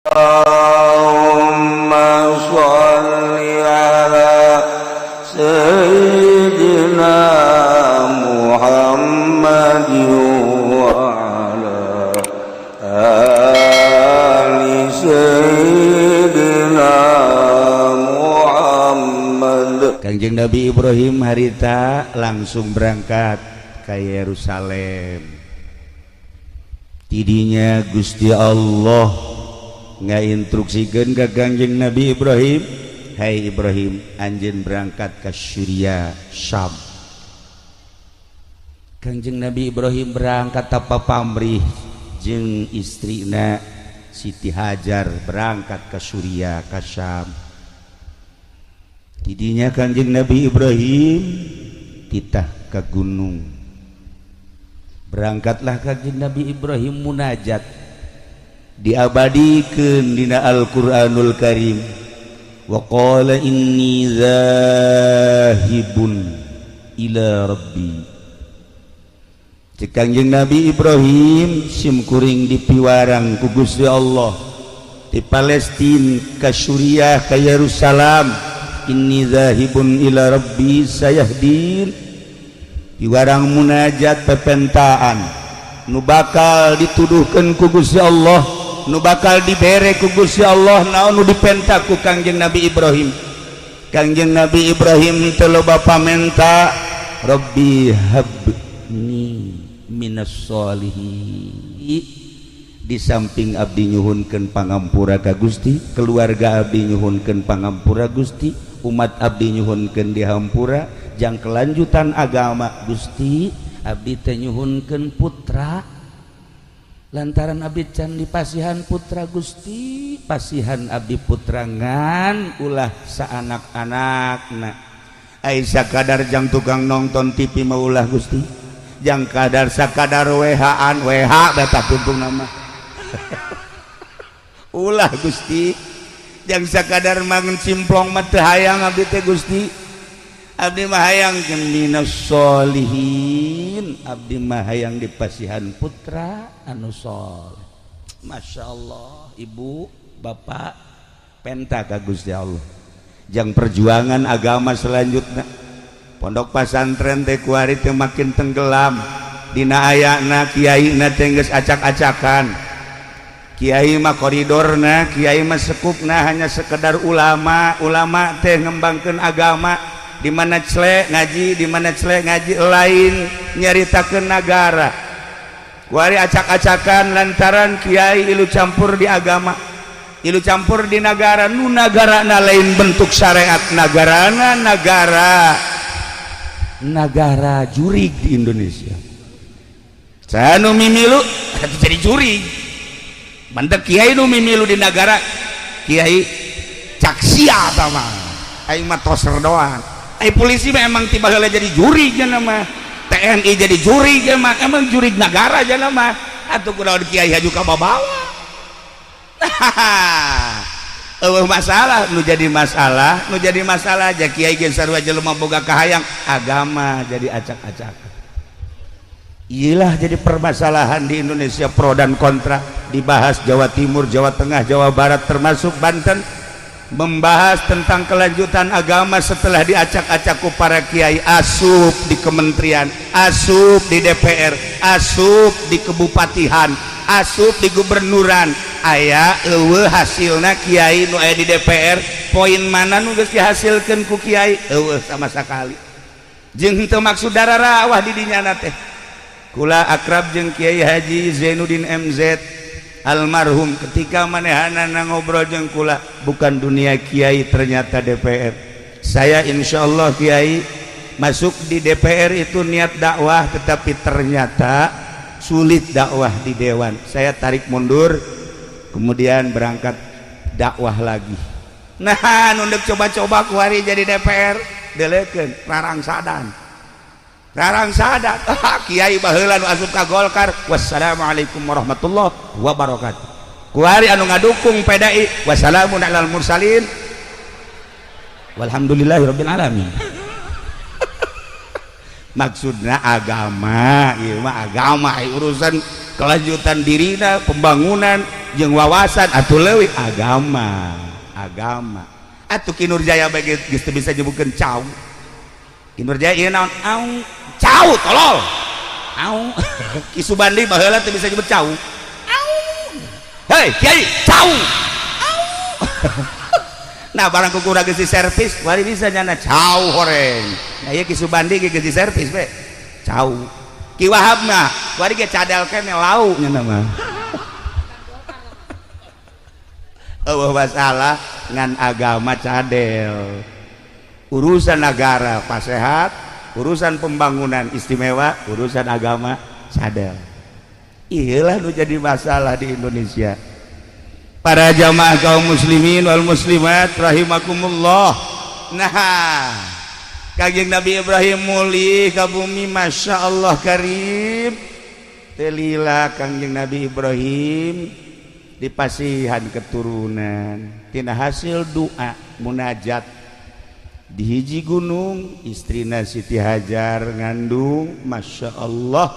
Allahumma sholli ala Sayyidina Muhammad wa ala ali Sayyidina Muhammad. Kangjeng Nabi Ibrahim harita langsung berangkat ke Yerusalem. Tidinya Gusti Allah ngainstruksikeun ka Kangjeng Nabi Ibrahim, hai Ibrahim, anjeun berangkat ke Syria Syam. Kangjeng Nabi Ibrahim berangkat apa pamrih jeung istrina Siti Hajar berangkat ke Syria ke Syam. Tidinya Kangjeng Nabi Ibrahim titah ke gunung. Berangkatlah Kangjeng Nabi Ibrahim munajat diabadikeun dina Al-Qur'anul Karim. Wa qala inni zahibun ila rabbi. Cek Kangjeng Nabi Ibrahim simkuring dipiwarang ku Gusti Allah di Palestina ka Suriah ka Yerusalem. Inni zahibun ila rabbi sayahdin. Piwarang munajat pepentaan nu bakal dituduhkeun ku Gusti Allah, nu bakal dibere ku Gusti Allah, naon nu dipenta ku Kangjeng Nabi Ibrahim. Kangjeng Nabi Ibrahim teu loba pamenta, Rabbi habni minas sholihin. Di samping abdi nyuhunkeun pangampura ka Gusti, keluarga abdi nyuhunkeun pangampura Gusti, umat abdi nyuhunkeun dihampura, jang kelanjutan agama Gusti abdi teh nyuhunkeun putra. Lantaran abdi can dipasihan putra Gusti, pasihan abdi putra ngan ulah saanak-anakna. Ai sakadar jang tukang nonton TV maulah Gusti, jang kadar sakadar WH-an, WH beta tuntung nama ulah Gusti, jang sakadar mangun simplong mah teu hayang abdi teh Gusti. Abdi mah hayang minas sholihin, abdi mah hayang dipasihan putra anu sholeh. Masya Allah, ibu bapak penta ka Gusti Allah. Jang perjuangan agama selanjutnya pondok pesantren teh kuari teh makin tenggelam. Dina ayana kiai na teh geus acak-acakan. Kiai mah koridorna, kiai mah sekupna hanya sekedar ulama. Ulama teh ngembangkeun agama. Di mana celek ngaji, di mana celek ngaji lain nyaritakeun nagara. Kuari acak-acakan lantaran kiai ilu campur di agama, ilu campur di negara. Nu nagarana lain bentuk syariat, nagarana negara jurig di Indonesia. Saya nu mimilu jadi jurig. Mantep kiai nu mimilu di negara, kiai caksia sama aing mah toser doang. Polisi memang tiba heula jadi juri aja nama, TNI jadi juri aja mah, emang juri negara aja nama. Atuh kunaon kiai haju ka babawa. Masalah nu jadi masalah aja kiai ge sarua jelema boga kahayang, agama jadi acak-acak. Iyalah jadi permasalahan di Indonesia, pro dan kontra dibahas. Jawa Timur, Jawa Tengah, Jawa Barat termasuk Banten membahas tentang kelanjutan agama setelah diacak-acak ku para kiai. Asup di kementerian, asup di DPR, asup di kebupatihan, asup di gubernuran. Aya eueuh hasilna kiai nu aya di DPR, poin mana nu geus dihasilkeun ku kiai eueuh sama sakali. Jeung henteu maksud dararawah di dinyana teh. Kula akrab jeung Kiai Haji Zainuddin MZ almarhum, ketika manehana ngobrol jeung kula, bukan dunia kiai ternyata DPR. Saya insya Allah kiai masuk di DPR itu niat dakwah, tetapi ternyata sulit dakwah di dewan. Saya tarik mundur, kemudian berangkat dakwah lagi. Nah nunduk coba-coba kuari jadi DPR, delekeun Rarang Sadan. Kiai baheula nu asup ka Golkar. Wassalamualaikum warahmatullahi wabarakatuh. Kuari anu ngadukung PDI, wassalamun alal mursalin walhamdulillahirabbil alamin. Maksudna agama, ieu mah agama urusan kelanjutan dirina pembangunan jeung wawasan atuh leuwih agama atuh kinerjaya bagi geus teu bisa nyebutkeun cau kinerjaya ieu naon au cau tolol au Ki Subandi baheula teu bisa nyebut cau au hei kiai cau au nah barang kukurang geus di servis wari bisa nyana cau horeng nah ieu Ki Subandi ge geus di servis we cau Ki Wahab mah wari ge cadel kene lau nya mah eueuh masalah ngan agama cadel urusan negara pasehat urusan pembangunan istimewa urusan agama cadel iyalah nu jadi masalah di Indonesia. Para jamaah kaum muslimin wal muslimat rahimakumullah. Nah, Kangjeng Nabi Ibrahim mulih ka bumi, masya Allah karim. Telila Kangjeng Nabi Ibrahim dipasihan keturunan tina hasil doa munajat di hiji gunung. Istrina Siti Hajar ngandung, masya Allah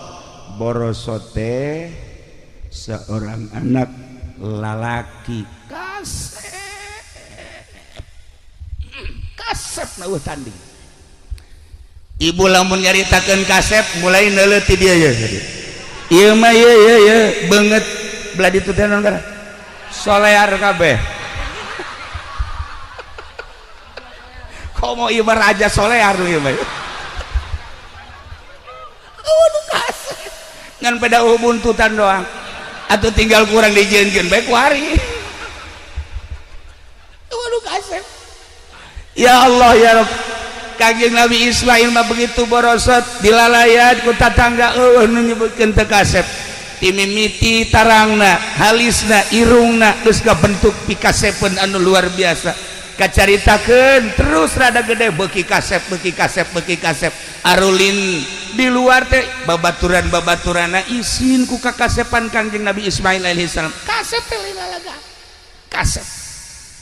borosote seorang anak lalaki kasep na tanding. Ibu lamun nyaritakeun kasep mulai neuleuti dia ya. Ieu mah ye beungeut belah ditu teh naon kana? Solear kabeh. Komo ieu mah raja solear ieu mah. Aduh kasep. Ngan peda buntutan doang. Atau tinggal kurang dijieunkeun bae ku hari. Waduh kasep. Ya Allah ya Rabb. Kangjeng Nabi Ismail mah begitu borosot dilalayan ku tatangga nu nyebutkeun teu kasep. Ti mimiti tarangna, halisna, irungna geus kabentuk pikasepeun anu luar biasa. Kacaritakeun terus rada gede beuki kasep arulin di luar teh babaturan-babaturana isin ku kakasepan Kangjeng Nabi Ismail alaihi salam. Kasep teh lalaga. Kasep.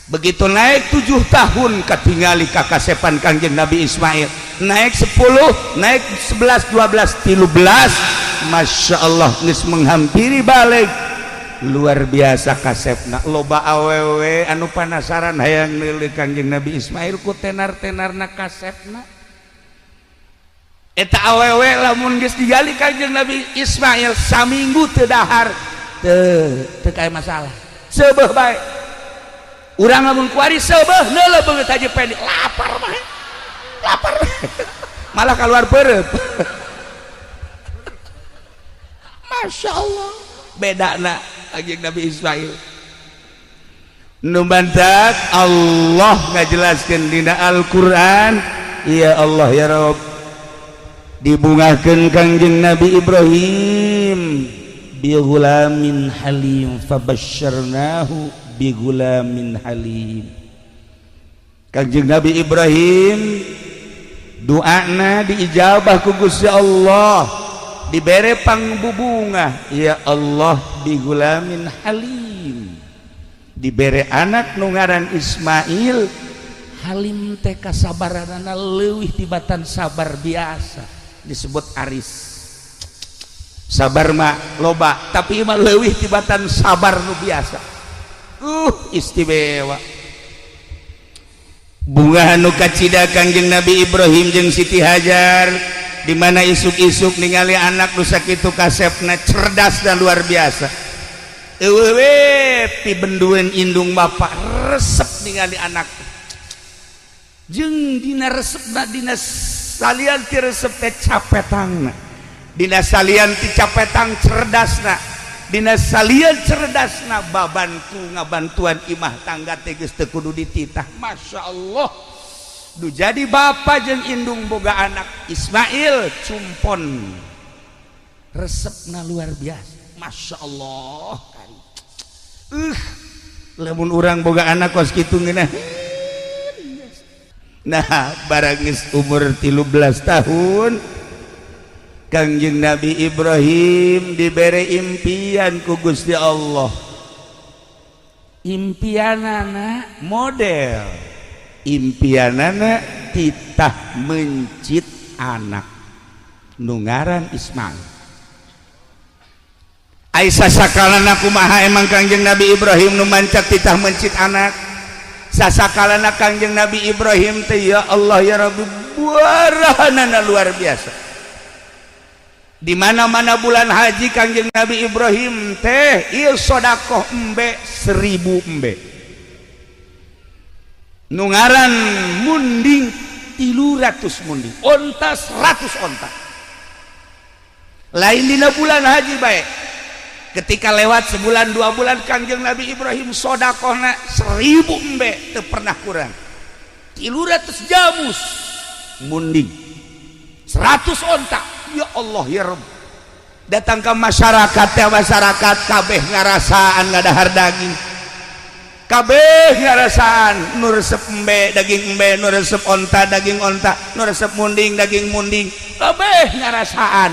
Begitu naik 7 tahun katingali kakasepan Kangjeng Nabi Ismail. Naik 10, naik 11, 12, 13. Masya Allah geus menghampiri balik. Luar biasa kasepna, loba awewe anu penasaran hayang nilai Kangjeng Nabi Ismail ku tenar-tenarna kasepna. Eta awewe lamun geus digali Kangjeng Nabi Ismail saminggu teu dahar teu kae masalah. Seubeuh bae. Urang lamun kuari seubeuh neuleuh beungeut haji pendek lapar mah. Lapar. Malah keluar peureup. Masya Allah. Bedana Kangjeng Nabi Ismail nu bantak Allah ngajelaskeun dina Al-Qur'an. Ya Allah ya Rabb, dibungakeun Kangjeng Nabi Ibrahim bi ghulamin halim fabasyarnahu bi ghulamin halim. Kangjeng Nabi Ibrahim doana diijabah ku Gusti Allah, dibere pangbubungah. Ya Allah bi gulamin halim, dibere anak nu ngaran Ismail. Halim teh kasabaranana leuwih tibatan sabar biasa, disebut aris. Sabar mah loba, tapi mah leuwih tibatan sabar nu biasa. Istimewa. Bunga nu kacida Kangjeng Nabi Ibrahim jeung Siti Hajar, di mana isuk-isuk ningali anak nu sakitu kasepna cerdas dan luar biasa. Eueuh pibendueun indung bapa resep ningali anak. Jeung dina resepna, dina salian ti resep teh capetangna, dina salian ti capetang cerdasna, dina salian cerdasna babantu ngabantuan imah tangga teh geus teu kudu dititah. Masya Allah. Du jadi bapa jeung indung boga anak Ismail cumpon resepna luar biasa. Masya Allah. Lamun urang boga anak kos kitu ngeunah. Nah barang geus umur 13 tahun Kangjeng Nabi Ibrahim dibere impian ku Gusti Allah. Impianana model, impianana titah mencit anak nu ngaran Ismail. Aisyah sakalana kumaha emang Kangjeng Nabi Ibrahim nu mancat titah mencit anak. Sasakalana Kangjeng Nabi Ibrahim teh ya Allah ya Rabbi buarahanana luar biasa. Di mana-mana bulan haji Kangjeng Nabi Ibrahim teh ieu sedekah embe 1000 embe. Nu ngaran munding 300 munding, onta 100 onta. Lain dina bulan haji bae. Ketika lewat sebulan 2 bulan Kangjeng Nabi Ibrahim sedekahna 1000 embe teu pernah kurang. 300 jamus munding. 100 onta. Ya Allah ya Rabb. Datang ke masyarakat ya masyarakat kabeh ngarasaan ngadahar daging. Kabeh ngarasaan nu resep embe daging embe, nu resep onta daging onta, nu resep munding daging munding. Kabeh ngarasaan.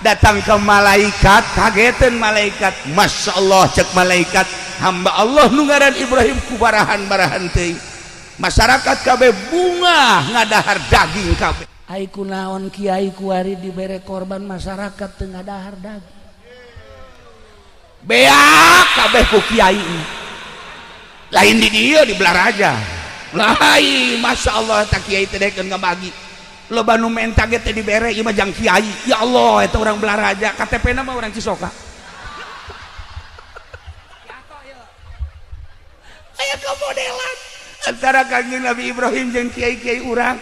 Datang ke malaikat kagetan malaikat. Masya Allah cek malaikat hamba Allah nu ngaran Ibrahim kubarahan-barahan teuing. Masyarakat kabeh bunga ngadahar daging kabeh. Ai kunaon kiai kuari dibere korban masyarakat teu ngadahar daging. Beak kabeh ku kiai. Lain di dieu di Blaraja. Lain Masya Allah tak kiai teh dekeun ngabagi. Loba nu menta ge teh dibere ieu mah jang kiai. Ya Allah eta urang Blaraja, KTP-na mah urang Cisoka. Aya kemodelan antara Kangjeng Nabi Ibrahim jeung kiai-kiai urang.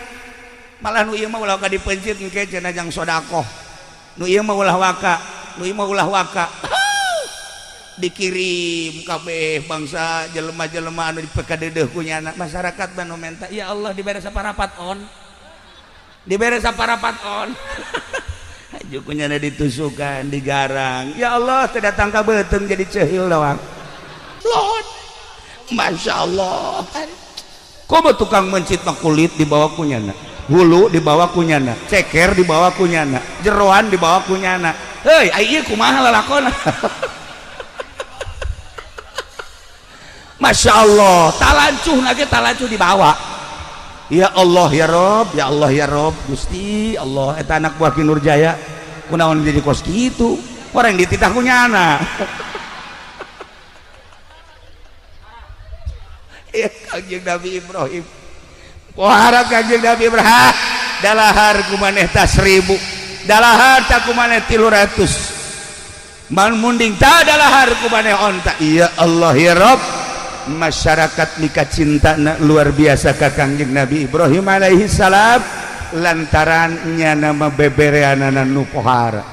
Malah nu ieu mah ulah ka dipencit engke cenah jang sedekah. Nu ieu mah ulah waka, nu ieu mah ulah waka. Dikirim kabeh bangsa jelema-jelema anu dipekadeudeuh ku nyana masyarakat banu menta. Ya Allah dibere saparapat on. Dibere saparapat on. Aju ku nyana ditusukan, digarang. Ya Allah teu datang ka beuteung jadi ceuhil doang. Lord. Masya Allah. Komo tukang mencit mah kulit dibawa ku nyana. Hulu dibawa kunyana, ceker dibawa kunyana, jeroan dibawa kunyana. Hei, ieu kumaha lalakona? Masya Allah, talancuh nage talancuh dibawa. Ya Allah ya Rob, ya Allah ya Rob, Gusti Allah, eta anak buah Ki Nurjaya, kunaon jadi kos kitu? Orang dititah kunyana. Ya Kangjeng Nabi Ibrahim. Pohara Kangjeng Nabi Ibrahim dalahar kumaneh ta 1000 dalahar ta kumaneh 300 man munding ta dalahar kumaneh onta. Ya Allah ya Rabb masyarakat mika cintana luar biasa ka Kangjeng Nabi Ibrahim alaihi salam lantaran nyana bebereanana nu pohara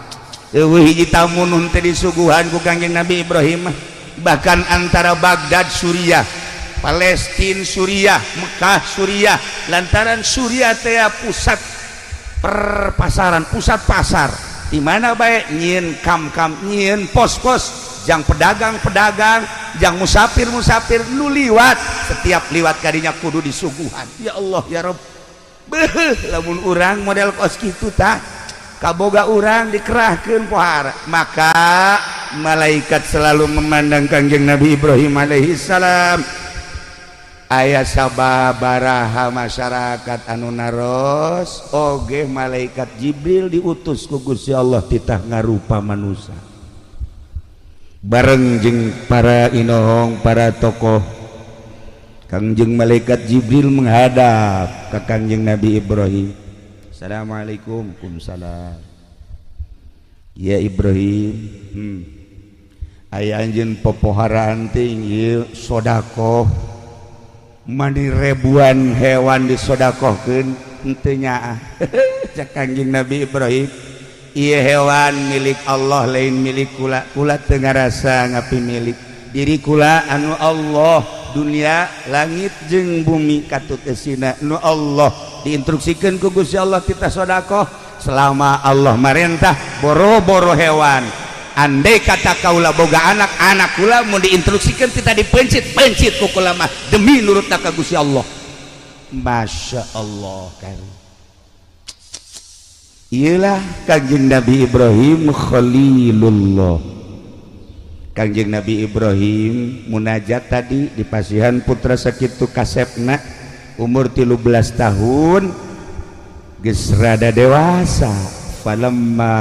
eueuh hiji tamu nun teh disuguhan ku Kangjeng Nabi Ibrahim bahkan antara Baghdad Suriah Palestina Suriah, Mekah Suriah, lantaran Suriah teh pusat perpasaran, pusat pasar. Di mana bae nyieun kam-kam, nyieun pos-pos, jang pedagang-pedagang, jang musafir-musafir nu liwat, setiap liwat kadinya kudu disuguhan. Ya Allah ya Rabb. Beuh lamun urang model kos kitu tah kaboga urang dikerahkeun pohara, maka malaikat selalu memandang Kangjeng Nabi Ibrahim alaihi salam. Aya sababaraha masyarakat anu naros oge malaikat Jibril diutus ku Gusti Allah titah ngarupa manusia bareng jeung para inohong para tokoh. Kangjeng malaikat Jibril menghadap ke Kangjeng Nabi Ibrahim. Assalamualaikum. Waalaikumsalam. Ya Ibrahim, aya anjeun popoharaan teh ieu sedekah mani ribuan hewan disodakohkeun henteu nyaah. Cak Kangjeng Nabi Ibrahim, ieu hewan milik Allah lain milik kula. Kula teu ngarasa ngapimilik diri kula anu Allah, dunia langit jeung bumi katut eusina nu Allah diinstruksikeun ku Gusti Allah titah sedekah selama Allah marentah boro-boro hewan. Andai kata kaula boga anak kula mau diinstruksikan kita dipencit ku kula mah demi nurut ka Gusti Allah. Masya Allah kan. Iyalah Kangjeng Nabi Ibrahim Khalilullah. Kangjeng Nabi Ibrahim munajat tadi di pasihan putra sakitu kasepna umur 13 tahun geus rada dewasa. Falamma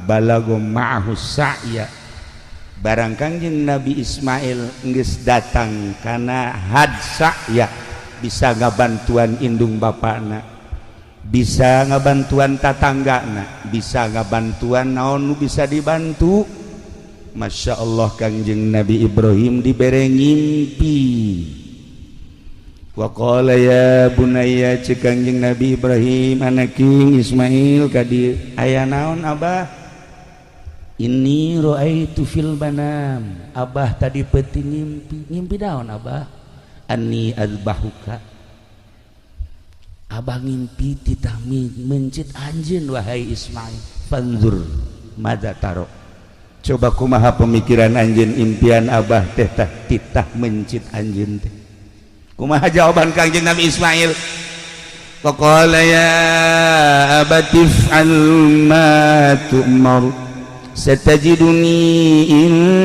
balagu ma'ahu sa'ya barang Kangjeng Nabi Ismail geus datang kana hadsa ya bisa ngabantuan indung bapakna, bisa ngabantuan tatanggana, bisa ngabantuan naon nu bisa dibantu. Masya Allah Kangjeng Nabi Ibrahim dibere ngimpi. Wa qala ya bunayya cek Kangjeng Nabi Ibrahim anaking Ismail kadi aya naon abah? Inni ra'aitu fil manam, abah tadi peuting ngimpi naon abah? Anni azbahuka, abah ngimpi titah mencit anjeun wahai Ismail. Fanzur madza taro, coba kumaha pemikiran anjeun impian abah teh titah mencit anjeun teh. Kumaha jawaban Kangjeng Nabi Ismail? Faqala ya abati fa'al ma tu'mar satajiduni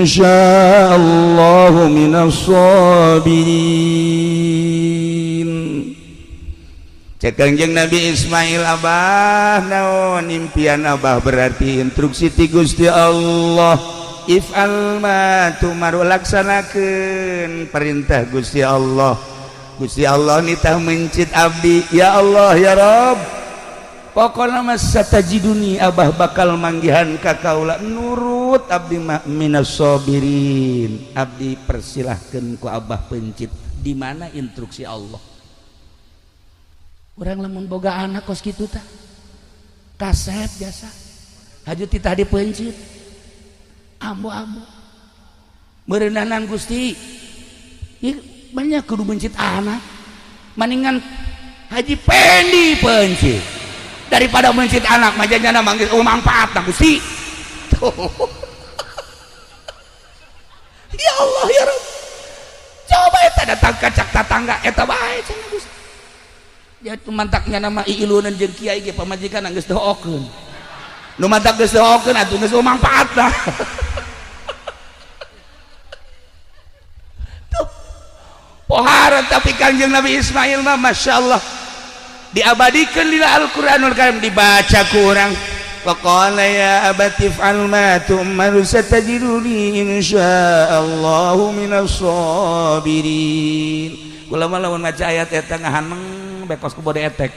insyaallahu minas sabirin. Cek Kangjeng Nabi Ismail, abah naon impian abah? Berarti instruksi ti Gusti Allah, if'al ma tu'mar, laksanakeun perintah Gusti Allah. Gusti Allah nitah mencit abdi, ya Allah ya Rabb, pokokna mas satajiduni, abah bakal manggihan ka kaula nurut abdi minas sabirin. Abdi persilahkeun ku abah pencit. Di mana instruksi Allah? Urang lamun boga anak kos kitu tah kasep biasa haju titah dipencit ambo-ambo meureunahnan Gusti banyak kudu mencit anak, mendingan Haji Pendi pencit daripada mencit anak. Majanya manggil manfaat Gusti. Ya Allah ya Rabb, coba eta datang kacak tatangga eta bae cenah Gusti. Ya mantaknya nama iilunan jeung kiai ge pamajikan geus doakeun. Nu mantak geus doakeun atuh geus manfaatna. Pohara tapi Kangjeng Nabi Ismail mah Masya Allah diabadikan di Al-Quranul Karim, dibaca ku orang. Waqala ya abati fa'al ma tu'mar satajiduni insyaallahu minas sabirin. Kula mah lamun maca ayat eta ngahaneng bekos ku bode etek.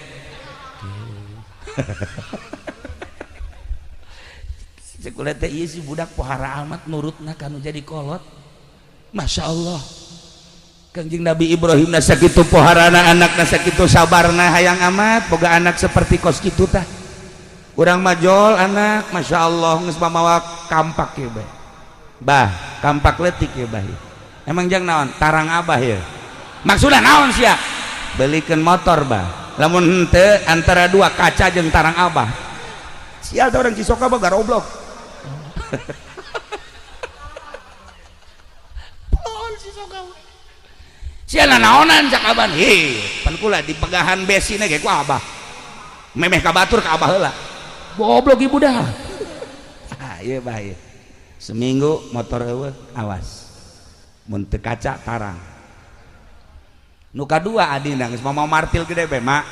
Cek kula teh ieu si budak pohara amat nurutna kanu jadi kolot. Masya Allah. Kangjeng Nabi Ibrahim nasa kitu poharana, anak nasa kitu sabarna, hayang amat boga anak seperti kos kitu tah. Urang majol anak Masya Allah geus pamawa kampak ya bah. Bah, kampak leutik ya bah. Emang jang naon? Tarang abah ya. Maksudna naon sia? Belikeun motor bah. Lamun henteu antara dua kaca jeung tarang abah. Sial teh urang Cisoka boga goblok. Siana naonan cak abah, pan kula di pegahan besina ge ku abah memeh ka batur ka abah heula goblok ibu dah. Ieu bah ieu seminggu motor eueuh awas mun teu kaca tarang. Nu kadua adina geus mau martil gede be mak.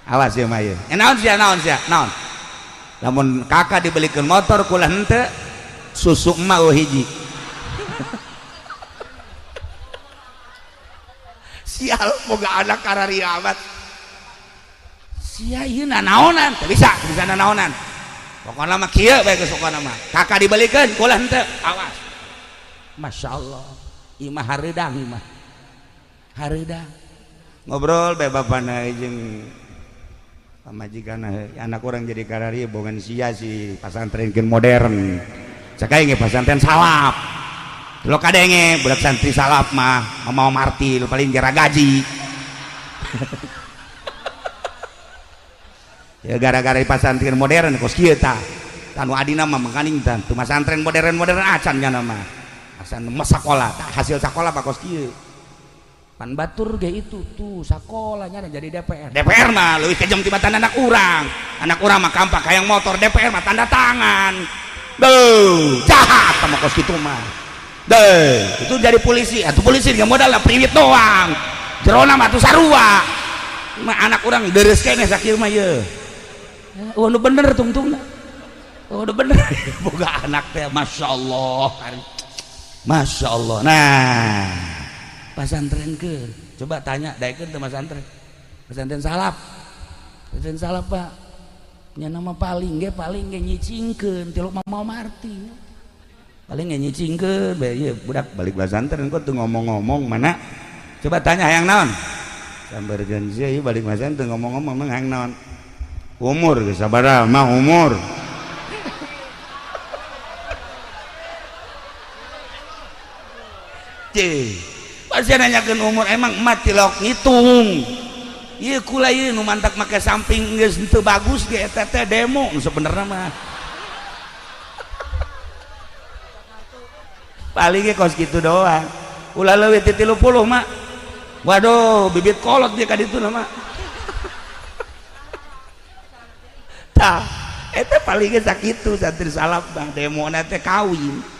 Awas ieu mah ieu naon naon lamun kakak dibelikeun motor kula henteu susu emak hiji. Sial boga anak karari amat sia ieu naonan teu bisa naonan pokona mah kieu bae geus pokona mah kakak dibelikeun kula henteu awas. Masya Allah ieu mah hareudang, ieu mah hareudang ngobrol bae bapana jeung pamajikanna anak urang jadi karari bogan sia si pasantrenkeun modern cakaing ge pasantren salap. Lo kadenge budak santri salap mah mau martil paling gara gaji. Ya gara-gara di pasantren modern kos kieu tah. Tanu adina mah mangkaning tah teu pasantren modern acan nya mah. Asan mah sakola tah hasil sakola mah kos kieu. Pan batur ge itu tuh sakolanya jadi DPR. DPR mah leuwih kejam tibatan anak urang. Anak urang mah kampak hayang motor, DPR mah tanda tangan. Duh, jahat sama kos kitu mah. Deh, itu jadi polisi. Atuh polisi dia modal lah priwit doang. Jerona mah atuh sarua. Mah anak urang deres kene sakieu mah ye. Oh nu bener tungtungna. Oh, udah bener boga anak teh, masya Allah, masya Allah. Nah, pasantren ke, coba tanya daekeun teh pesantren salap pak, nya nama paling ge nyicingkeun ti mau marti, paling ge nyicingkeun bae ieu budak balik pesantren kok tuh ngomong-ngomong mana, coba tanya hayang naon, sambarkeun sia ieu balik pesantren ngomong-ngomong mah hayang naon, umur geus sabaraha mah umur. Pasti nanyakan umur emang mati lok ngitung. Iya kula ieu nu mantak make samping geus teu bagus ge eta teh demo sebenarnya mah. Paling ge kos kitu doang. Ulah leuwih ti 30 mah. Waduh, bibit kolot dia ka ditu mah. Tah, eta paling ge sakitu santri salaf bang demona teh kawin.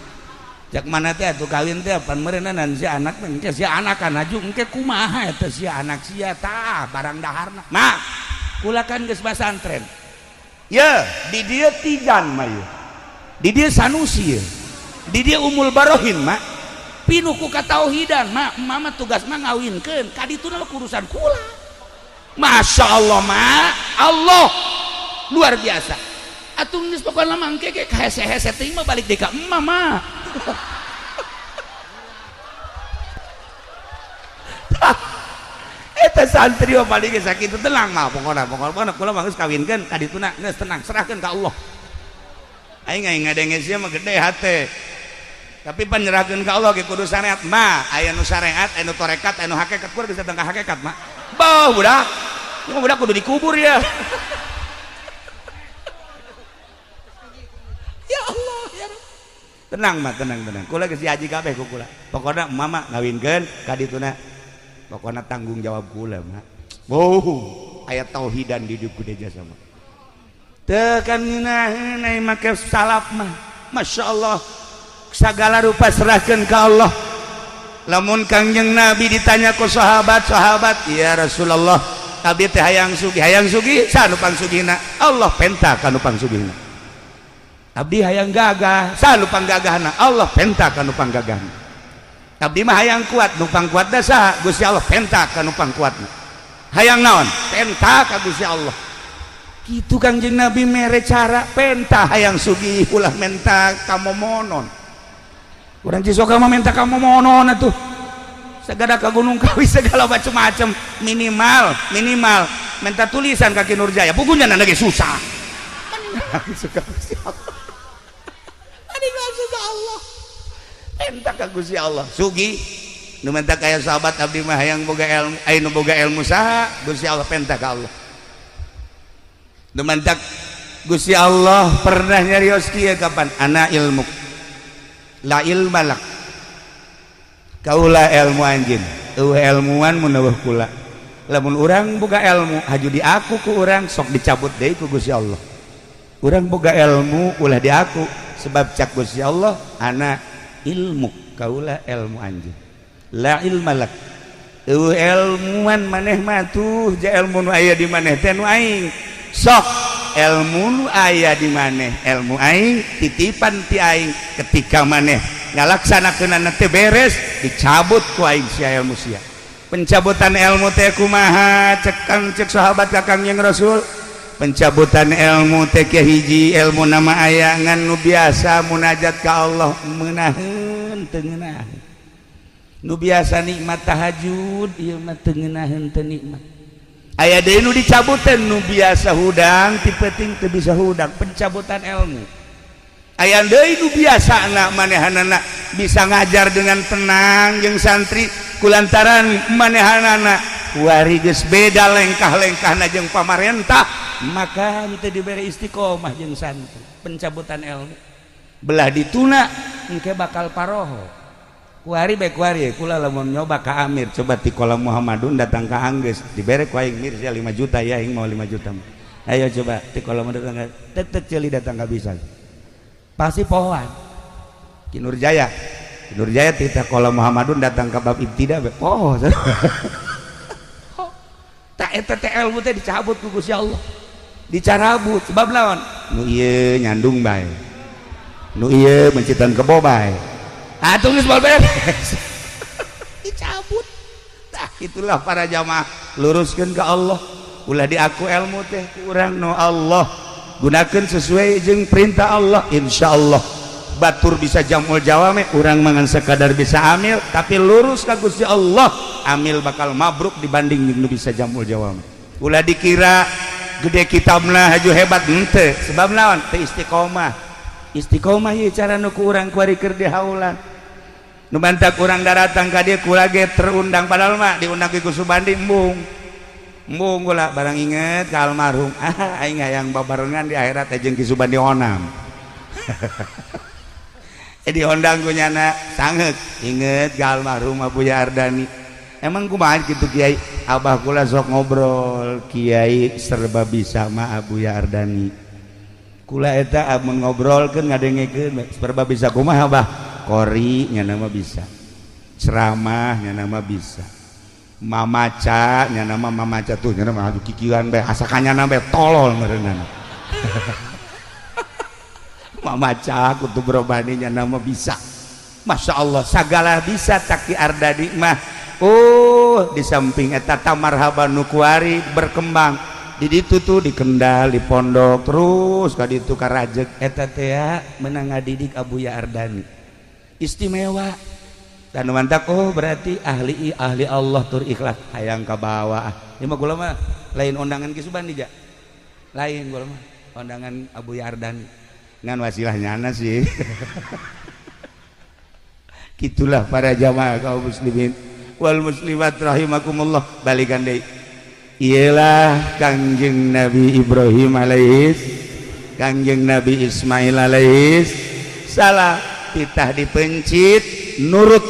Jak mana teh atuh kawin teh pan meureunan si anak teh engke si anak kan aju engke kumaha eta si anak sia tah barang daharna mak kula kan geus pasantren ye di dieu Tijan mah ye di dieu Sanusi ye di dieu Umul Barohin mak pinuh ku katauhidan mak mama tugas mah ngawinkeun ka dituna urusan kula masya Allah mak Allah luar biasa atuh geus pokona mah engke ge hese-hese teh mah balik deui ka emma mah. Eta santri paling sakitu tenang mah pokona kula mah geus kawinkeun ka dituna geus tenang serahkeun ka Allah. Aing ngadenge sia mah gede hate. Tapi panyerahkeun ka Allah ge kudu syariat mah aya nu syariat aya nu tarekat aya nu hakikat kudu bisa tengah hakikat mah. Beuh budak. Ieu budak kudu dikubur ya. Ya Allah ya Rabb. Tenang mah tenang kula geus diaji kabeh ku kula pokona mama ngawinkeun ka dituna pokona tanggung jawab kula mah aya tauhidan di hidup kudu jasa mah teu kan ngeunaheun ai make salaf mah masya Allah sagala rupa serahkeun ka Allah lamun Kangjeng Nabi ditanya ku sahabat ya Rasulullah abdi teh hayang sugih sanupang sugihna Allah penta kanu pangsugihna abdi hayang gagah salupang gagahna Allah penta ka nu panggagahna abdi mah hayang kuat nu pangkuatna saha Gusti Allah penta ka nu pangkuatna hayang naon penta ka Gusti Allah kitu Kangjeng Nabi mere cara penta hayang sugih ulah menta kamomonon urang Cisoka mah menta kamomonon atuh sagada ka Gunung Kawi segala macam-macam minimal menta tulisan kaki Nurjaya bukunya nana ge susah suka Gusti Allah Allah enta ka Gusti Allah sugi nu menta kaya sahabat abdi mah hayang boga ilmu aya nu boga ilmu saha Gusti Allah penta ka Allah nu menta Gusti Allah pernah nyarios kieu kapan ana ilmu la ilmalak kaula ilmu anjeun eueuh ilmuwan mun eueuh kula lamun urang boga ilmu haju di aku ku urang sok dicabut deui ku Gusti Allah urang boga ilmu ulah di aku sebab cak Gusti Allah ana ilmu kaula ilmu anjeun la ilmalak eueuh ilmuan maneh mah tuh ja ilmu nu aya di maneh teh nu aing sok ilmu nu aya di maneh ilmu aing titipan ti aing ketika maneh ngalaksanakeunana teh beres dicabut ku aing sia ilmu sia pencabutan ilmu teh kumaha cek sahabat ka Kangjeng Rasul pencabutan ilmu teh hiji ilmu nama aya ngan nu biasa munajat ka Allah meunaheun teu ngeunaheun nu biasa nikmat tahajud ieu mah teu ngeunaheun teu nikmat aya deui nu dicabutan nu biasa hudang ti penting teu bisa hudang pencabutan ilmu aya deui nu biasana manehanana bisa ngajar dengan tenang jeung santri kulantaran manehanana wari geus beda lengkah-lengkahna jeung pamarentah maka itu diberi istiqomah jeung santri pencabutan ilmu belah dituna engke bakal paroho kuari bae kuari kula lamun nyoba ka Amir coba ti kolam Muhammadun datang ka Anggeus dibere ku aing mir 5 juta ya aing mau 5 juta ayo coba ti kolam datang tetep ceuli datang ka bisa pasti pohoan Ki Nurjaya ti kolam Muhammadun datang ka bab ibtida bae poho tak eta teh ilmu teh dicabut ku Gusti Allah dicarabut sebab naon nu ieu nyandung bae nu ieu mencitan kebo bae atuh geus beres dicabut. Tah itulah para jamaah luruskeun ka Allah ulah diaku ilmu teh urang no Allah gunakan sesuai jeung perintah Allah insyaallah batur bisa jamul jawame urang mangan sekadar bisa amil tapi lurus ka Gusti Allah amil bakal mabruk dibanding nu bisa jamul jawame ulah dikira gede kitabna haju hebat henteu sebab naon teu istiqomah ieu cara nu ku urang kuari keur dihaulan nu bantak urang daratang ka dieu kula ge terundang padahal mah diundang ku Subandi embung ulah barang inget ka almarhum aing hayang babarengan di akhirat jeung Ki Subandi onam diundang ku nyana sangeuk inget ka almarhum Abuya Ardani emang kumaha kitu Kiai abah kula sok ngobrol Kiai serba bisa mah Abuya Ardani kula eta amun ngobrolkeun ngadengekeun serba bisa kumaha abah kori nya nama bisa ceramah nya nama bisa mamaca nya nama mamaca tuh nya nama kikiran bae asakannya nama tolol merenana mamaca kudu berobani nya nama bisa Masya Allah sagala bisa Taki Ardani mah di samping eta tamarhaban nu kuari berkembang di ditu tuh di Kendal di pondok terus ka ditu ka rajek eta teh meunang ngadidik Abuya Ardani istimewa dan mantap berarti ahli Allah tur ikhlas hayang ka bawah ieu mah kula mah lain undangan Ki Subandi ja lain kula mah undangan Abuya Ardani ngan wasilah nyana sih gitulah para jamaah kaum muslimin wal muslimat rahimakumullah balikan deui ialah Kangjeng Nabi Ibrahim alaihis Kangjeng Nabi Ismail alaihis salam titah dipencit nurut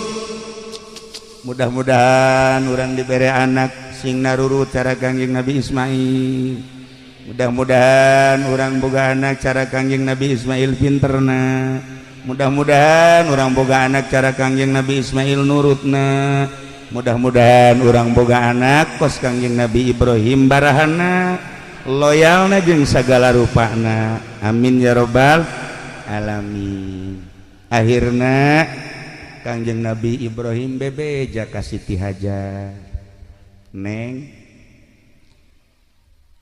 mudah-mudahan orang diberi anak sing narurut cara Kangjeng Nabi Ismail mudah-mudahan orang boga anak cara Kangjeng Nabi Ismail pinterna mudah-mudahan orang boga anak cara Kangjeng Nabi Ismail nurutna mudah-mudahan orang boga anak kos Kangjeng Nabi Ibrahim barahana loyalna jeung sagala rupana amin ya robbal alamin. Akhirna Kangjeng Nabi Ibrahim bebeja ka Siti Hajar neng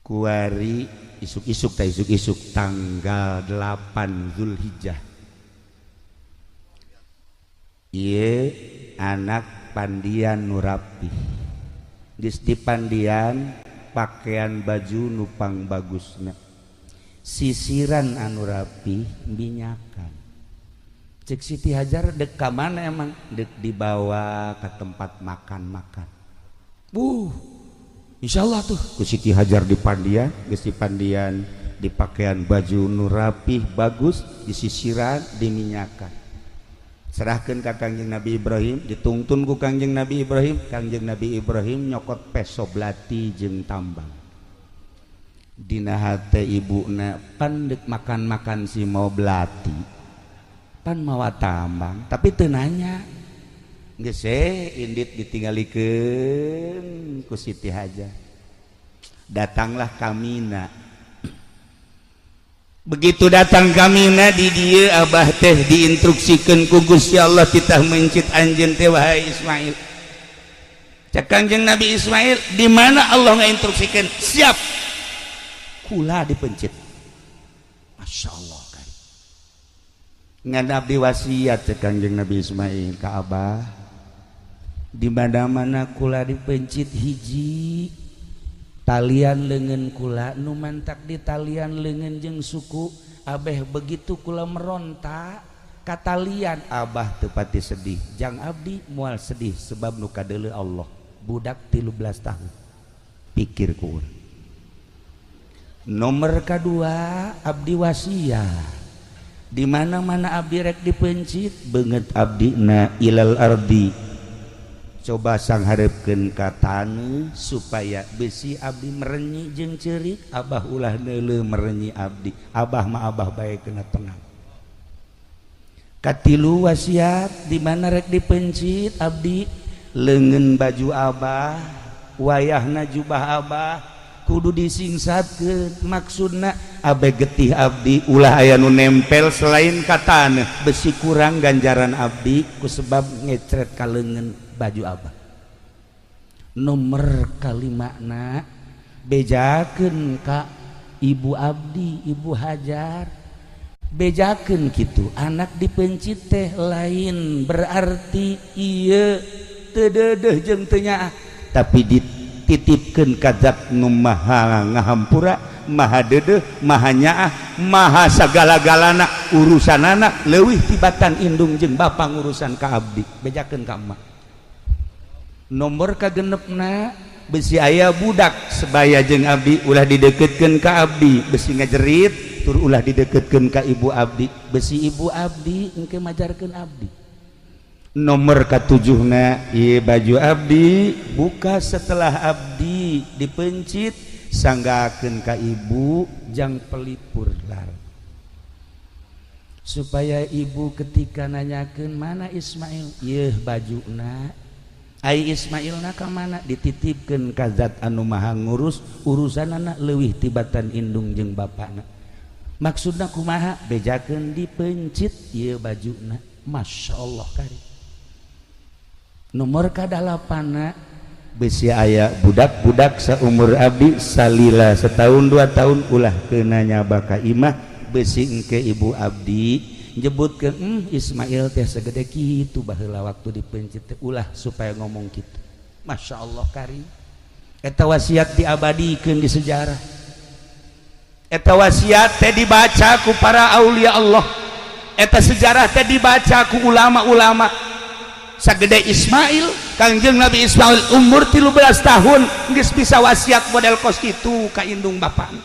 kuari isuk-isuk tanggal 8 Zulhijjah ieu anak pandian nu rapi geus dipandian pakaian baju nupang bagusna sisiran anu rapi minyakan cek Siti Hajar dek ka mana emang dek dibawa ke tempat makan insyaallah tuh ku Siti Hajar dipandian geus dipandian di pakaian baju nu rapih bagus disisiran diminyakan serahkeun ka Kangjeng Nabi Ibrahim ditungtun ku Kangjeng Nabi Ibrahim Kangjeng Nabi Ibrahim nyokot peso belati jeung tambang dina hate ibuna pan dek makan si mau belati pan mawa tambang tapi teu nanya geus indit ditinggalikeun ku Siti Hajar datanglah kamina begitu datang kamina di dieu abah teh diinstruksikeun ku Gusti Allah titah mencit anjeun teh wahai Ismail cak Kangjeng Nabi Ismail di mana Allah ngainstruksikeun siap kula dipencit Masya Allah kan ngan abdi wasiat cek Kangjeng Nabi Ismail ka abah di mana-mana kula dipencit hiji talian leungeun kula nu mantak di talian leungeun jeung suku abeh begitu kula meronta ka talian abah teu pati sedih jang abdi moal sedih sebab nu kadeuleu Allah budak 13 tahun pikir ku urang nomor kedua abdi wasiat di mana-mana abdi rek dipencit beungeut abdina ilal ardi coba sangharepkeun ka taneuh supaya besi abdi merenyi jeung ceurik abah ulah neuleuh merenyi abdi abah mah abah bae kena tenang katilu wasiat di mana rek dipencit abdi leungeun baju abah wayahna jubah abah kudu disingsatkeun maksudna abe getih abdi ulah aya nu nempel selain katana besi kurang ganjaran abdi ku sebab ngecret kaleungeun baju abah. Nomor kalimakna bejakeun ka ibu abdi ibu Hajar bejakeun kitu anak dipencit teh lain berarti ieu teu deudeuh jeung teu nyaah tapi dititipkeun ka zat nu maha ngahampura maha deudeuh maha nyaah maha sagala-galana urusanana leuwih tibatan indung jeung bapa ngurusan ka abdi bejakeun ka emak. Nomor kagenepna besi aya budak sebaya jeung abdi ulah dideketkeun ka abdi besi ngajerit tur ulah dideketkeun ka ibu abdi besi ibu abdi engke majarkeun abdi. Nomor katujuhna ieu baju abdi buka setelah abdi dipencit sanggakeun ka ibu jang pelipur lar supaya ibu ketika nanyakeun mana Ismail ieu bajuna ai Ismailna ka mana dititipkeun ka zat anu maha ngurus urusanana leuwih tibatan indung jeung bapana. Maksudna kumaha bejakeun dipencit ieu bajuna masyaallah kari. Nomor kadalapana besi aya budak-budak saumur abdi salila setahun 2 tahun ulah keuna nyaba ka imah besi engke ibu abdi nyebutkeun Ismail teh segede kitu baheula waktu dipencit teh ulah supaya ngomong kitu. Masyaallah karim. Eta wasiat diabadikeun di sejarah. Eta wasiat teh dibaca ku para aulia Allah. Eta sejarah teh dibaca ku ulama-ulama. Sagede Ismail Kangjeng Nabi Ismail umur 13 tahun geus bisa wasiat model kos kitu ka indung bapana.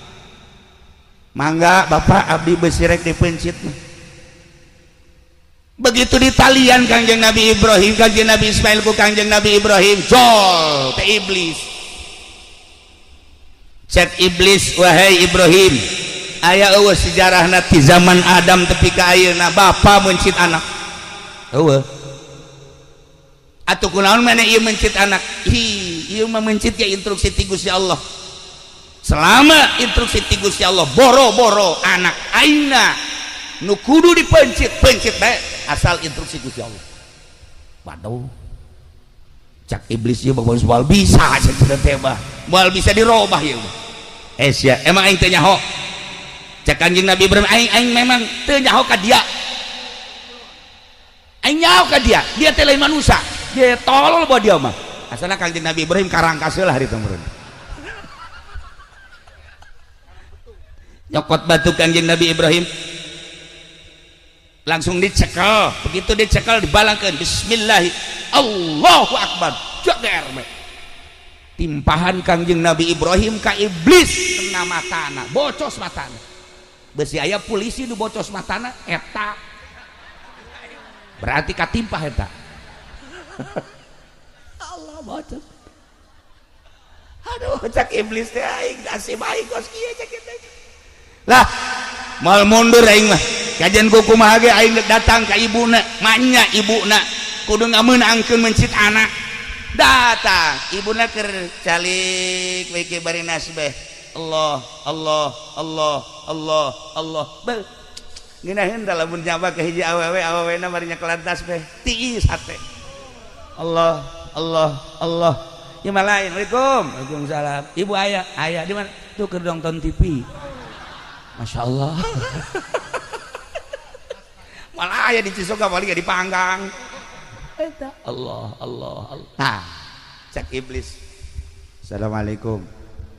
Mangga bapak abdi besi rek dipencit. Begitu ditalian Kangjeng Nabi Ibrahim Kangjeng Nabi Ismail ku Kangjeng Nabi Ibrahim jol teh iblis. Cek iblis wahai Ibrahim aya eueuh sejarahna ti zaman Adam tepi ka ayeuna bapa mencit anak. Eueuh. Atuh kunaon mana ieu mencit anak? Ieu mah mencit ya instruksi ti Gusti Allah. Selama instruksi ti Gusti Allah boro-boro anak aina nu kudu dipencit pencit bae asal instruksi Gusti Allah. Waduh. Cak iblis ieu moal bisa cenah teh mah. Moal bisa dirobah ieu. Sia emang aing teu nyaho. Cak Kanjeng Nabi Ibrahim aing memang teu nyaho ka dia. Aing nyaho ka dia. Dia teh lain manusia. Dia tolol bawa dia mah. Asalna Kanjeng Nabi Ibrahim karangkaseul hari teh meureun. Nyokot batu Kanjeng Nabi Ibrahim langsung dicekel. Begitu dicekel dibalangkeun bismillah Allahu akbar. Joger we. Timpahan Kanjeng Nabi Ibrahim ka iblis kena matana, bocos matana. Besi aya polisi nu bocos matana eta. Berarti katimpah eta. Allah bocor. Aduh cak iblis teh aing nasib aing kos kieu cak kitu. Lah mal mundur aing mah. Kajian ku kumaha ge aing datang ka ibuna, manya ibuna kudu ngameunangkeun mencit anak. Datang ibuna keur calik we ke bari nasbeh. Allah Allah Allah Allah Allah. Ngeunaheun da lamun nyaba ke hiji awewe-awewena bari nyakelan tasbih tiis hate. Allah Allah Allah ya malain. Waalaikumsalam. Ibu ayah di mana tuh keur nonton TV. Masya Allah. Malah ayah di Cisoga paling di Panggang. Allah Allah Allah. Nah cek iblis. Assalamualaikum.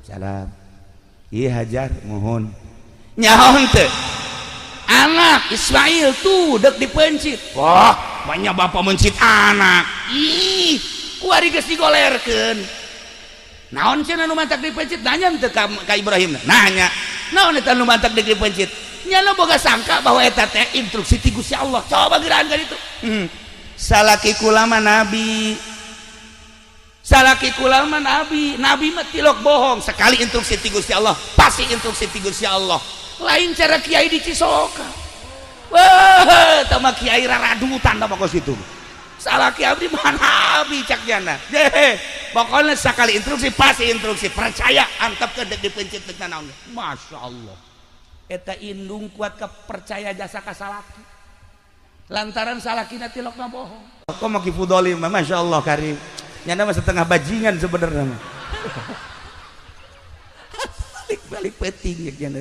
Salam. Iya Hajar mohon. Nyaon teh anak Ismail tuh dek dipencit. Wah banyak bapak mencit anak. Ih, kuari geus digolerkeun. Naon cenah nu mantak dipencit? Nanya teu ka Ibrahim. Nanya. Naon eta nu mantak dipencit? Nyana boga sangka bahwa eta teh instruksi ti Gusti Allah. Coba geurahan ka ditu. Salaki kulama nabi. Salaki kulama nabi. Nabi mah tilok bohong. Sekali instruksi ti Gusti Allah, pasti instruksi ti Gusti Allah. Lain cara kiai di Cisoka. Wah, tama kiai raradutan apa kos itu. Salah kiai abdi mana abi cak jana. pokoknya sekali instruksi pasti instruksi percaya antep ke dipencit dengan naon. Masya Allah eta indung kuat kepercaya jasa ka salaki lantaran salaki na tilokna bohong kok mau kifudolim Masya Allah karim nyana mah setengah bajingan sebenarnya balik peting ya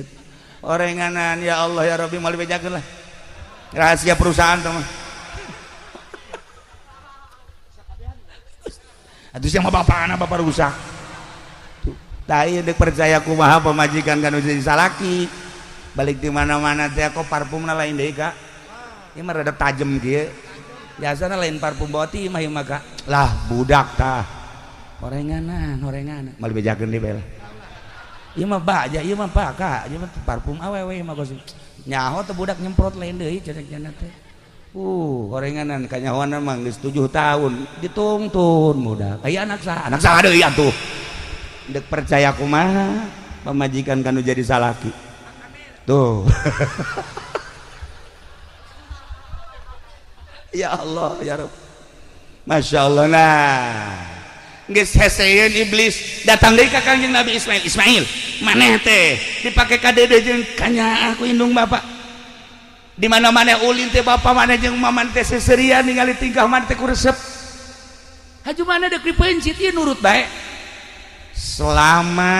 orenganan ya Allah ya Rabbi mal bejakeun lah rahasia perusahaan teman atuh sia mah bapana bapak rusak tah ieu deuk percaya kumaha pamajikan kan jadi salaki balik di mana-mana teh kok parfumna lain deui Kak ieu mah rada tajem kieu biasana lain parfum boti mah ieu mah Kak lah budak tah orenganan mal bejakeun deui bela ieu mah baja ieu mah Pak Kak ieu mah parfum awewe mah kos nyaho teh budak nyemprot lain deui cenah teh orenganan kanyahoana mah geus 7 tahun ditungtun muda aya anak saha deui atuh deuk percaya kumaha pamajikan kanu jadi salaki tuh ya Allah ya Rabb Masya Allah nah geus heseyeun iblis datang deui ka Kangjeng Nabi Ismail maneh teh dipake ka dede jeung kanya aku indung bapak di mana-mana ulin teh bapak mana jeung maman teh seserian ningali tingkah mana teh kuresep haju mana deuk dipencit ieu nurut bae selama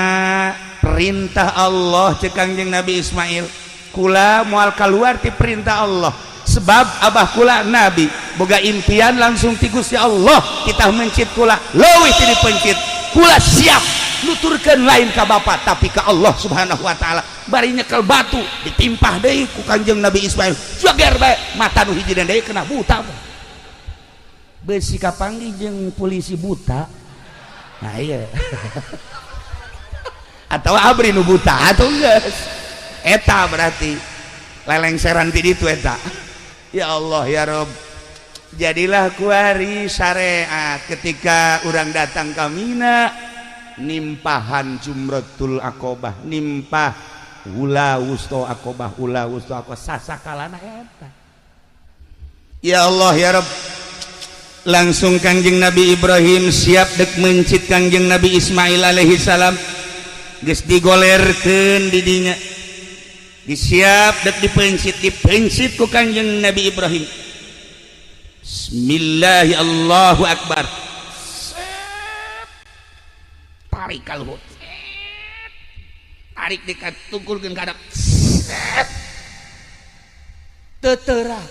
perintah Allah cek Kangjeng Nabi Ismail kula moal keluar ti perintah Allah sebab abah kula Nabi boga impian langsung ti Gusti Allah kita mencit kula leuwih ti dipencit kula siap nuturkeun lain ka bapak tapi ka Allah Subhanahu wa taala bari nyekel batu ditimpah deui ku Kanjeng Nabi Ismail jager bae mata nu hiji deui kena buta beusi kapanggih jeung polisi buta nah iya atau abri nu buta atau geus eta berarti lelengseran ti ditu eta ya Allah ya Rabb jadilah kuari syariat ketika urang datang ka Mina nimpahan Jumratul Aqobah nimpah ula wusto Aqobah sasakalana eta ya Allah ya Rabb langsung Kangjeng Nabi Ibrahim siap dek mencit Kangjeng Nabi Ismail alaihi salam geus digolerkeun di dinya disiap dek dipencit ku Kangjeng Nabi Ibrahim Bismillahi Allahu Akbar tarik ka luhur tarik dikatungkulkeun ka hadap teuteurah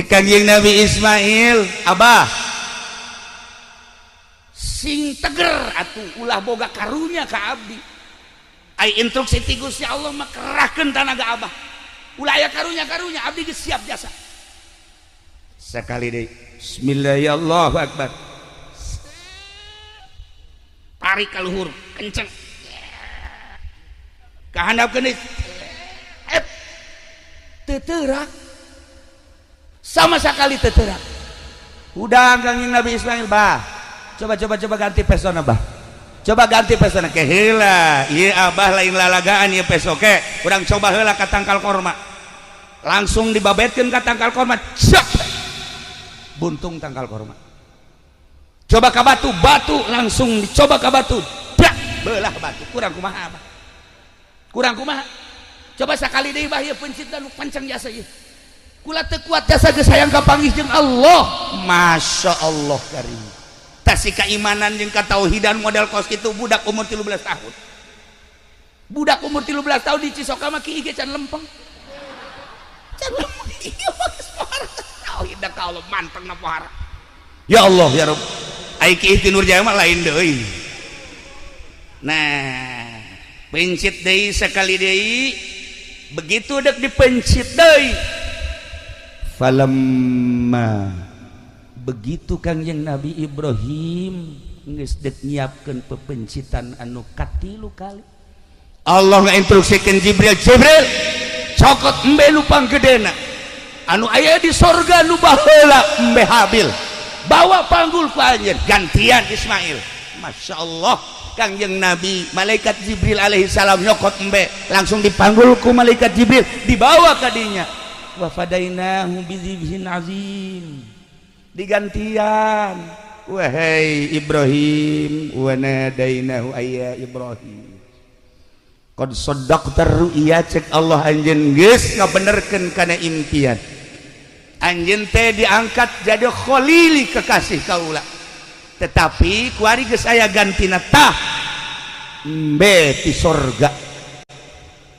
Kangjeng Nabi Ismail abah sing teger atuh ulah boga karunya ka abdi ai instruksi ti Gusti Allah mah kerahkeun tanaga abah ulah aya karunya abdi geus siap jasa sakali deui Bismillahirrahmanirrahim Allahu Akbar tarik ka luhur kenceng kahandapkeun deui teuteurah sama sekali teuteurah udah Kangjeng Nabi Ismail bah coba ganti pesona bah coba ganti pesona ke heula ieu abah lain lalagaan ieu peso ke urang coba heula ka tangkal korma langsung dibabetkeun ka tangkal korma cek buntung tangkal korma coba ka batu langsung dicoba ka batu brak beulah batu kurang kumaha abah kurang kumaha coba sakali deui bah ieu pencit dan pancang jasa ieu kula teu kuat jasa geus hayang kapanggih jeung Allah Masya Allah karim tasi keimanan jeung katauhidan model kos kitu budak umur 13 tahun budak umur 13 tahun di Cisoka mah kieu ge can lempeng ieu mah geus pohara tauhid ka Allah manteng na pohara ya Allah ya Rabb ai kieu ti Nurjaya mah lain deui nah pencit deui sekali deui begitu dek dipencit deui falamma begitu Kangjeng Nabi Ibrahim geus dek nyiapkeun pepencitan anu katilu kali Allah ngainstruksikeun Jibril cokot embe nu panggedena anu aya di sorga nu baheula embe Habil bawa panggul ku anjeun gantian Ismail Masya Allah Kangjeng Nabi malaikat Jibril alaihi salam nyokot embe langsung dipanggul ku malaikat Jibril dibawa ka dinya wa fadainahu bizibhin azim digantian wahai Ibrahim wa nadainahu ayya Ibrahim qad saddaqta ru'ya cek Allah anjeun geus ngabenerkeun kana impian anjeun teh diangkat jadi khalili kekasih kaula tetapi kuari geus aya gantina tah embe ti sorga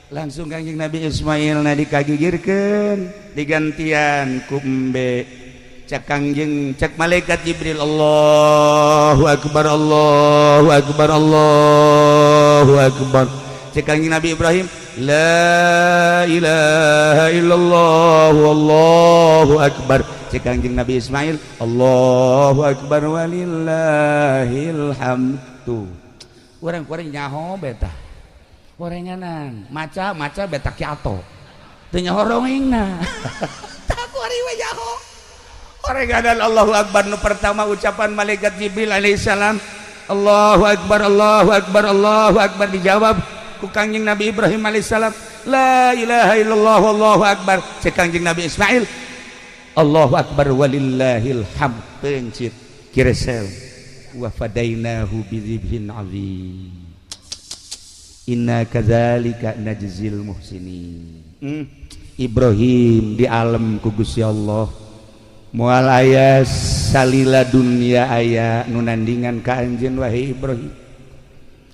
langsung kanjeng Nabi Ismail na dikagigirkeun digantian ku embe cek kangjeng cek malaikat Jibril Allahu akbar Allahu akbar Allahu akbar cek kangjeng Nabi Ibrahim la ilaha illallah wallahu akbar cek kangjeng Nabi Ismail Allahu akbar walillahil hamdu urang-urang nyaho beta orenganan maca beta kiato teu nyaho rongengna tak kuari we nyaho orenganan Allahu akbar nu pertama ucapan malaikat Jibril alaihissalam Allahu akbar Allahu akbar Allahu akbar dijawab ku kangjeng Nabi Ibrahim alaihissalam la ilaha illallah wallahu akbar cek kangjeng Nabi Ismail Allahu akbar walillahil hamd pencit kiresel wa fadainahu bidzibhin azim inna kadzalika najzil muhsinin Ibrahim di alam ku Gusti Allah moal aya salila dunia aya nu nandingan ka anjeun wahai Ibrahim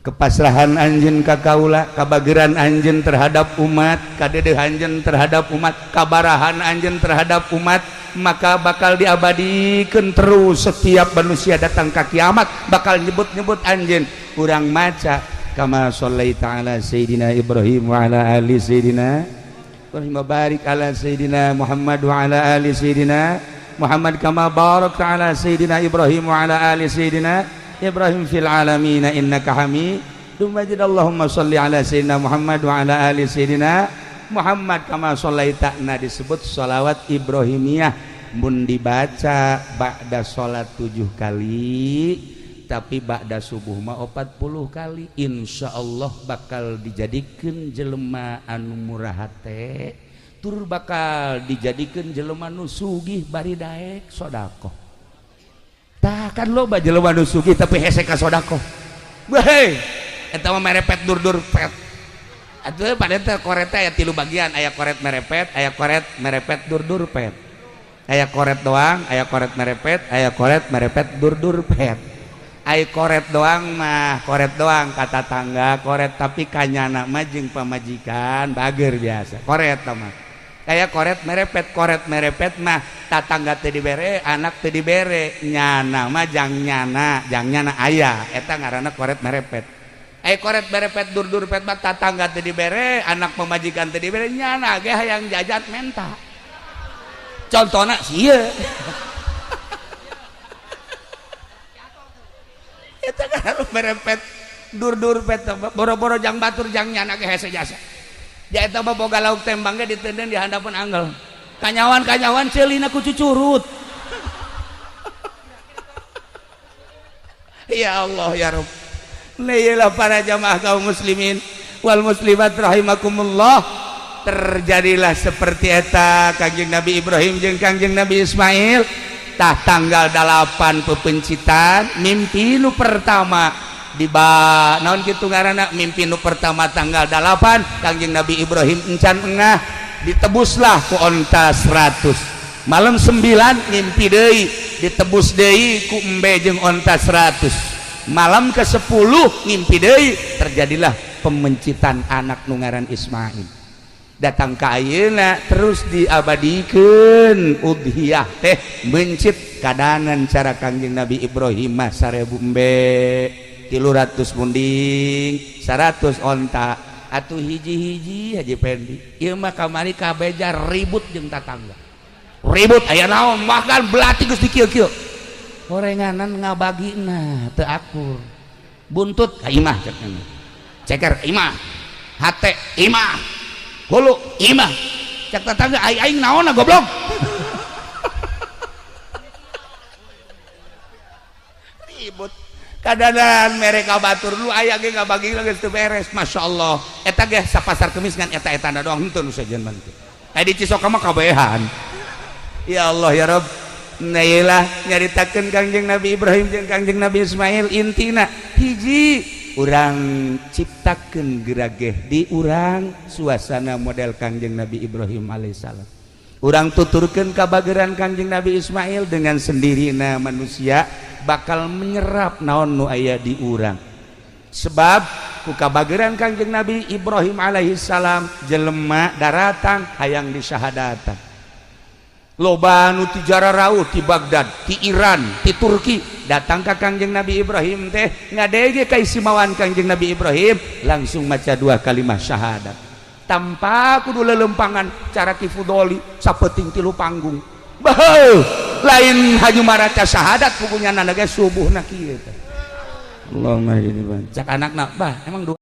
kepasrahan anjeun ka kaula kabageran anjeun terhadap umat kadedeh anjeun terhadap umat kabarahan anjeun terhadap umat maka bakal diabadikeun terus setiap manusia datang ka kiamat bakal nyebut-nyebut anjeun urang maca kama shallaita ala sayidina Ibrahim wa ala ali sayidina Ibrahim barik ala sayidina Muhammad wa ala ali sayidina Muhammad kama barakta ala sayidina Ibrahim wa ala ali sayidina Ibrahim fil alamin innaka hamidum majid Allahumma shalli ala sayidina Muhammad wa ala ali sayidina Muhammad kama shallaita na disebut sholawat Ibrahimiyah mun dibaca ba'da sholat 7 kali tapi ba'da subuh mah 40 kali insyaallah bakal dijadikeun jelema anu murah hate tur bakal dijadikeun jelema nu sugih bari daek sodaqoh tah kan loba jelema nu sugih tapi hese ka sodaqoh hei eta mah merepet dur-dur pet atuh pada teh koret teh aya 3 bagian aya koret merepet dur-dur pet aya koret doang aya koret merepet dur-dur pet aya koret doang mah koret doang kata tangga koret tapi kanyana mah jeung pamajikan bager biasa koret mah kayak koret merepet mah tatangga teu dibere anak teu dibere nyana mah jang nyana aya eta ngaranna koret merepet aya koret merepet dur-dur pet mah tatangga teu dibere anak pemajikan teu dibere nyana ge hayang jajat menta contohna sieu eta kan merepet dur-dur pet boro-boro jang batur jang nyana ge hese jasa ya eta mah boga lauk tembang ge ditenden di handapeun anggal kanyawan ceulina ku cucurut ya Allah ya Rabb layla para jamaah kaum muslimin wal muslimat rahimakumullah terjadilah seperti eta kanjeng Nabi Ibrahim jeung kanjeng Nabi Ismail tah tanggal 8 pepencitan mimpi nu pertama naon kitu ngaranna mimpi nu pertama tanggal 8 kanjeng Nabi Ibrahim encan engah ditebuslah ku onta 100 malam 9 mimpi deui ditebus deui ku embe jeung onta 100 malam ke 10 mimpi deui terjadilah pemencitan anak nu ngaran Ismail datang ka ayeuna terus diabadikeun udhiyah teh mencit kadangan cara kanjeng Nabi Ibrahim mah 1000 embe 300 munding 100 onta atuh hiji-hiji Haji Pendi ieu mah kamari kabeja ribut jeung tatangga ribut aya naon makan belati geus dikieu-kieu orenganan ngabagina teu akur buntut ka imah ceker imah hate imah hulu imah cek tatangga aing naonna goblok ribut kadang mereka batur lu aya ge ngabagi geus teu beres masyaallah eta ge sapasar kemis ngan eta doang henteu nu sajen mah aya di Cisoka mah kabehan ya Allah ya Rabb Nailah nyaritakeun Kangjeng Nabi Ibrahim jeung Kangjeng Nabi Ismail intina hiji urang ciptakeun gerageh di urang suasana model Kangjeng Nabi Ibrahim alaihissalam. Urang tuturkeun kabageran Kangjeng Nabi Ismail dengan sendirina manusia bakal menyerap naon nu aya di urang. Sebab ku kabageran Kangjeng Nabi Ibrahim alaihissalam jelema daratan hayang disyahadatan. Loba nu ti Jararaut ti Baghdad ti Iran ti Turki datang ka Kangjeng Nabi Ibrahim teh ngadege kaisimawan Kangjeng Nabi Ibrahim langsung maca 2 kalimat syahadat tanpa kudu lelempangan cara kifudoli sapeting 3 panggung baheu lain haju maraca syahadat pugunya nana ge subuhna kieu teh Allahumma cak anakna bah emang